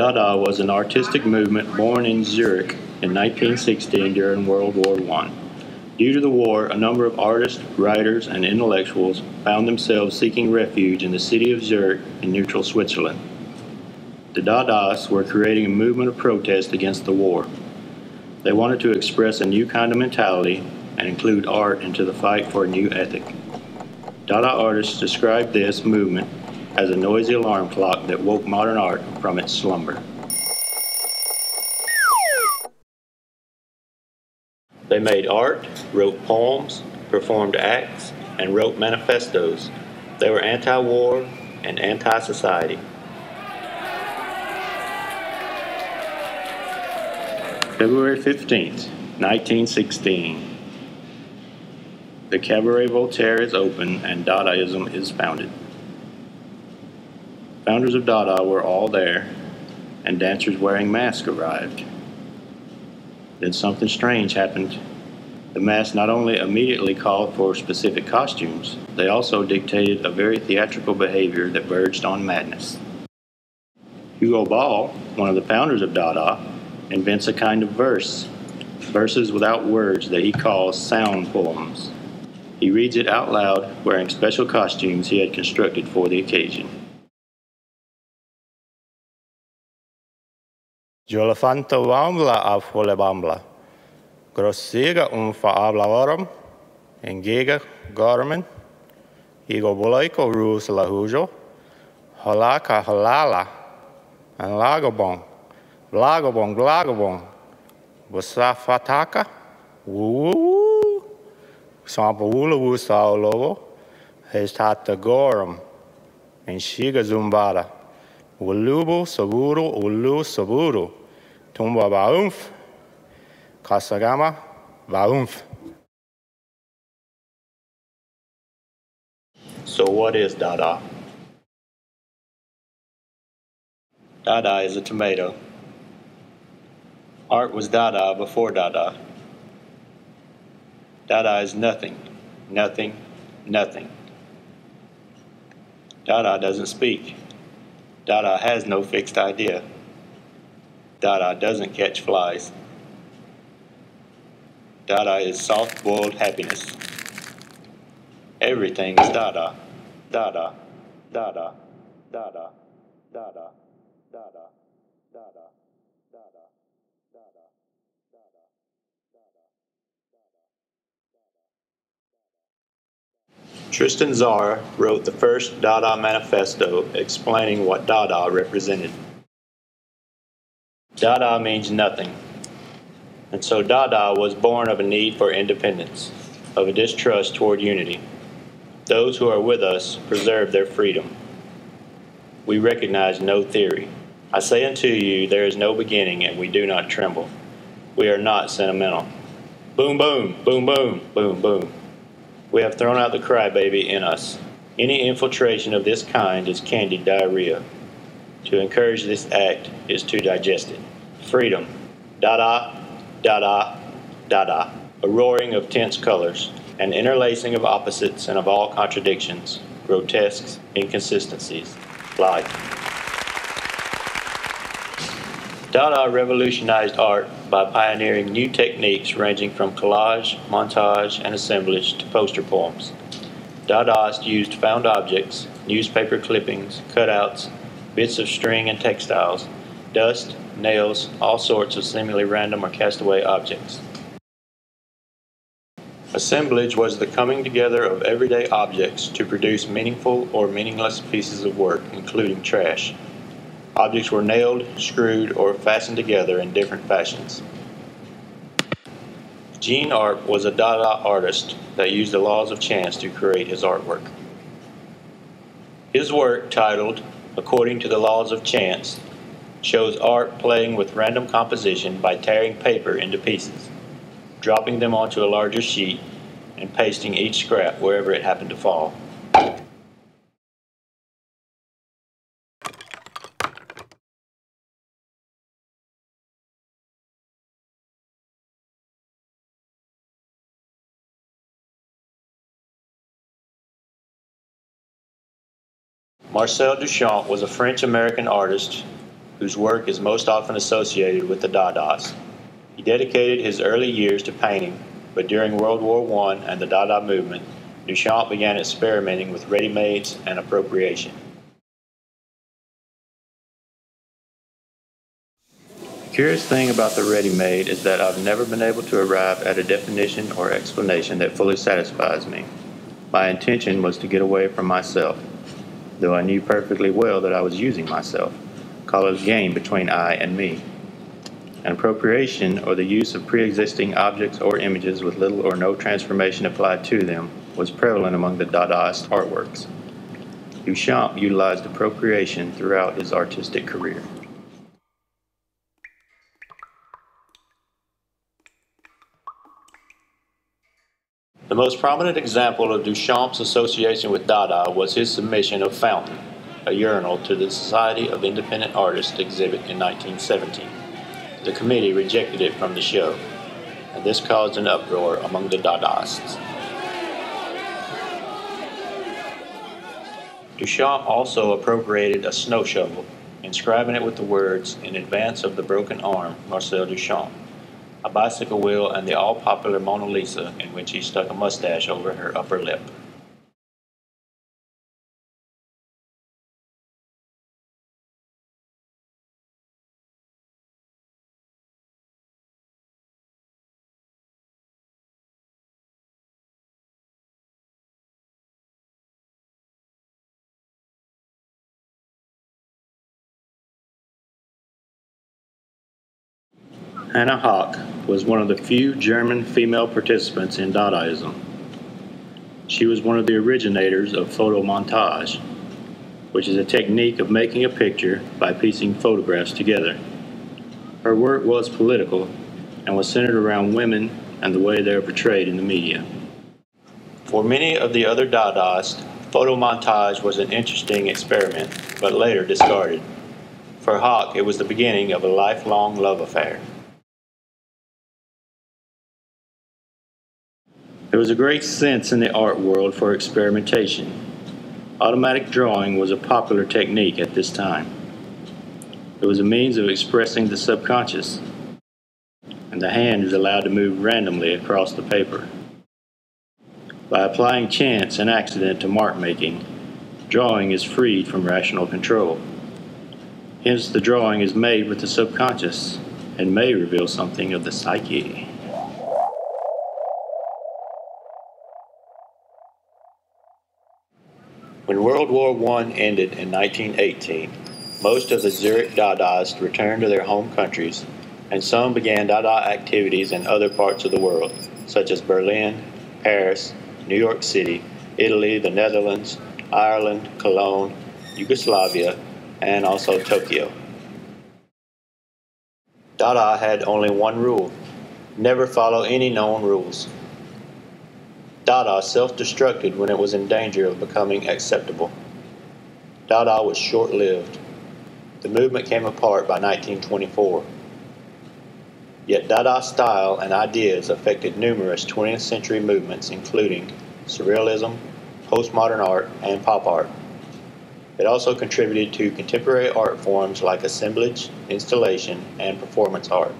Dada was an artistic movement born in Zurich in 1916 during World War I. Due to the war, a number of artists, writers, and intellectuals found themselves seeking refuge in the city of Zurich in neutral Switzerland. The Dadaists were creating a movement of protest against the war. They wanted to express a new kind of mentality and include art into the fight for a new ethic. Dada artists described this movement as a noisy alarm clock that woke modern art from its slumber. They made art, wrote poems, performed acts, and wrote manifestos. They were anti-war and anti-society. February 15th, 1916. The Cabaret Voltaire is open and Dadaism is founded. Founders of Dada were all there, and dancers wearing masks arrived. Then something strange happened. The masks not only immediately called for specific costumes, they also dictated a very theatrical behavior that verged on madness. Hugo Ball, one of the founders of Dada, invents a kind of verses without words that he calls sound poems. He reads it out loud wearing special costumes he had constructed for the occasion. Jolafanta wambla af holebambla. Grossiga fa hablaorum, engega gorman, ego boloico rus la hujo, holaka holala, and lagobong, glagobong, wasafataka, woo, sampawula wusaolovo, hestata gorum, and shiga zumbada, wulubu saburu, ulu saburu, tumba baumf, Kasagama, Vaumf. So what is Dada? Dada is a tomato. Art was Dada before Dada. Dada is nothing, nothing, nothing. Dada doesn't speak. Dada has no fixed idea. Dada doesn't catch flies. Dada is soft-boiled happiness. Everything is Dada. Dada. Dada. Dada. Dada. Dada. Dada. Dada. Dada. Tristan Tzar wrote the first Dada manifesto explaining what Dada represented. Dada means nothing. And so Dada was born of a need for independence, of a distrust toward unity. Those who are with us preserve their freedom. We recognize no theory. I say unto you, there is no beginning, and we do not tremble. We are not sentimental. Boom, boom, boom, boom, boom, boom. We have thrown out the crybaby in us. Any infiltration of this kind is candied diarrhea. To encourage this act is to digest it. Freedom. Dada. Dada, Dada, a roaring of tense colors, an interlacing of opposites and of all contradictions, grotesques, inconsistencies, life. Dada revolutionized art by pioneering new techniques ranging from collage, montage, and assemblage to poster poems. Dadaists used found objects, newspaper clippings, cutouts, bits of string and textiles, dust, nails, all sorts of seemingly random or castaway objects. Assemblage was the coming together of everyday objects to produce meaningful or meaningless pieces of work, including trash. Objects were nailed, screwed, or fastened together in different fashions. Jean Arp was a Dada artist that used the laws of chance to create his artwork. His work, titled According to the Laws of Chance, shows art playing with random composition by tearing paper into pieces, dropping them onto a larger sheet, and pasting each scrap wherever it happened to fall. Marcel Duchamp was a French-American artist whose work is most often associated with the Dadas. He dedicated his early years to painting, but during World War I and the Dada movement, Duchamp began experimenting with ready-mades and appropriation. The curious thing about the ready-made is that I've never been able to arrive at a definition or explanation that fully satisfies me. My intention was to get away from myself, though I knew perfectly well that I was using myself. Call it a game between I and me. An appropriation, or the use of pre-existing objects or images with little or no transformation applied to them, was prevalent among the Dadaist artworks. Duchamp utilized appropriation throughout his artistic career. The most prominent example of Duchamp's association with Dada was his submission of Fountain, a urinal, to the Society of Independent Artists exhibit in 1917. The committee rejected it from the show, and this caused an uproar among the Dadaists. Duchamp also appropriated a snow shovel, inscribing it with the words, "In advance of the broken arm, Marcel Duchamp," a bicycle wheel, and the all-popular Mona Lisa, in which he stuck a mustache over her upper lip. Anna Hoch was one of the few German female participants in Dadaism. She was one of the originators of photomontage, which is a technique of making a picture by piecing photographs together. Her work was political and was centered around women and the way they are portrayed in the media. For many of the other Dadaists, photomontage was an interesting experiment, but later discarded. For Hoch, it was the beginning of a lifelong love affair. There was a great sense in the art world for experimentation. Automatic drawing was a popular technique at this time. It was a means of expressing the subconscious, and the hand is allowed to move randomly across the paper. By applying chance and accident to mark making, drawing is freed from rational control. Hence, the drawing is made with the subconscious and may reveal something of the psyche. When World War I ended in 1918, most of the Zurich Dadaists returned to their home countries, and some began Dada activities in other parts of the world, such as Berlin, Paris, New York City, Italy, the Netherlands, Ireland, Cologne, Yugoslavia, and also Tokyo. Dada had only one rule: never follow any known rules. Dada self-destructed when it was in danger of becoming acceptable. Dada was short-lived. The movement came apart by 1924. Yet Dada style and ideas affected numerous 20th century movements, including Surrealism, postmodern art, and pop art. It also contributed to contemporary art forms like assemblage, installation, and performance art.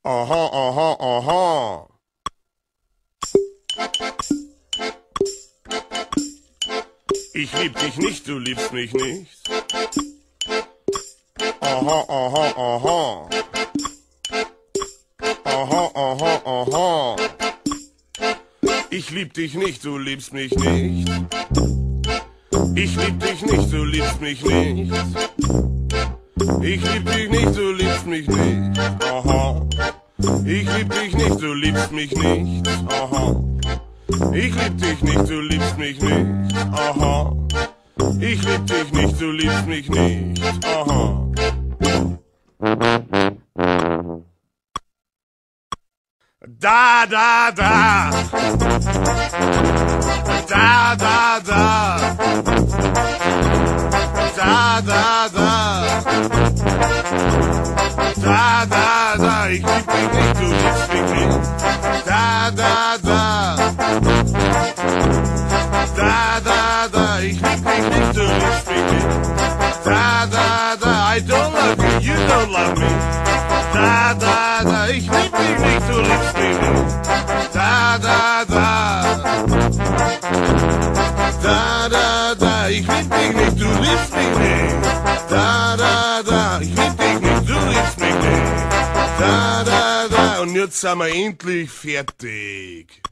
Aha, aha, aha. Ich lieb dich nicht, du liebst mich nicht. Aha, aha, aha. Aha, aha, aha. Ich lieb dich nicht, du liebst mich nicht. Ich lieb dich nicht, du liebst mich nicht. Ich lieb dich nicht, du liebst mich nicht. Aha. Ich lieb dich nicht, du liebst mich nicht. Aha. Ich lieb dich nicht, du liebst mich nicht. Aha. Ich lieb dich nicht, du liebst mich nicht. Aha. Da, da, da. Da, da, da. Da, da, da. lieb dich nicht, du liebst mich nicht. Da, da, da. Da, da, da, ich lieb dich nicht, du liebst mich nicht. Da, da, da, I don't love you, you don't love me. Da, da, da, ich lieb dich nicht, du liebst mich nicht. Da, da, da. Da, da, da, ich lieb dich nicht, du liebst mich nicht. Da, da, da, ich lieb dich nicht, du liebst mich nicht. Da, da, da, und jetzt sind wir endlich fertig.